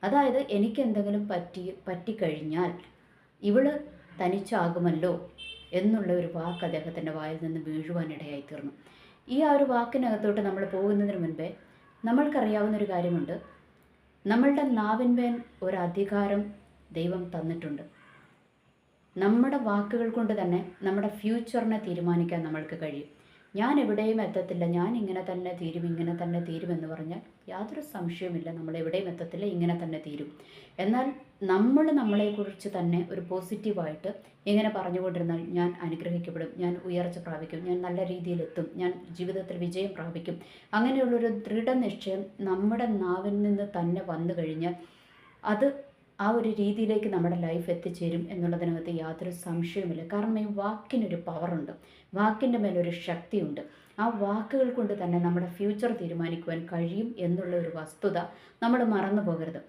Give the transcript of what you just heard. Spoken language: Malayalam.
അതായത് എനിക്കെന്തെങ്കിലും പറ്റിക്കഴിഞ്ഞാൽ ഇവള് തനിച്ചാകുമല്ലോ എന്നുള്ള ഒരു വാക്ക് അദ്ദേഹത്തിൻ്റെ വായിൽ നിന്ന് വീഴുവാനിടയായി തീർന്നു. ഈ ആ ഒരു വാക്കിനകത്തോട്ട് നമ്മൾ പോകുന്നതിന് മുൻപേ നമ്മൾക്കറിയാവുന്നൊരു കാര്യമുണ്ട്. നമ്മളുടെ നാവിന്മേൽ ഒരു അധികാരം ദൈവം തന്നിട്ടുണ്ട്. നമ്മുടെ വാക്കുകൾ കൊണ്ട് തന്നെ നമ്മുടെ ഫ്യൂച്ചറിനെ തീരുമാനിക്കാൻ നമ്മൾക്ക് കഴിയും. ഞാൻ എവിടെയും എത്തത്തില്ല, ഞാൻ ഇങ്ങനെ തന്നെ തീരും, ഇങ്ങനെ തന്നെ തീരുമെന്ന് പറഞ്ഞാൽ യാതൊരു സംശയവുമില്ല, നമ്മൾ എവിടെയും എത്തത്തില്ല, ഇങ്ങനെ തന്നെ തീരും. എന്നാൽ നമ്മൾ നമ്മളെക്കുറിച്ച് തന്നെ ഒരു പോസിറ്റീവായിട്ട് ഇങ്ങനെ പറഞ്ഞുകൊണ്ടിരുന്നാൽ ഞാൻ അനുഗ്രഹിക്കപ്പെടും, ഞാൻ ഉയർച്ച പ്രാപിക്കും, ഞാൻ നല്ല രീതിയിലെത്തും, ഞാൻ ജീവിതത്തിൽ വിജയം പ്രാപിക്കും, അങ്ങനെയുള്ളൊരു ദൃഢനിശ്ചയം നമ്മുടെ നാവിൽ നിന്ന് തന്നെ വന്നു കഴിഞ്ഞാൽ അത് ആ ഒരു രീതിയിലേക്ക് നമ്മുടെ ലൈഫ് എത്തിച്ചേരും എന്നുള്ളതിനകത്ത് യാതൊരു സംശയവുമില്ല. കാരണം ഈ വാക്കിനൊരു പവറുണ്ട്, വാക്കിൻ്റെ മേലൊരു ശക്തിയുണ്ട്. ആ വാക്കുകൾ കൊണ്ട് തന്നെ നമ്മുടെ ഫ്യൂച്ചർ തീരുമാനിക്കുവാൻ കഴിയും എന്നുള്ള ഒരു വസ്തുത നമ്മൾ മറന്നു പോകരുത്.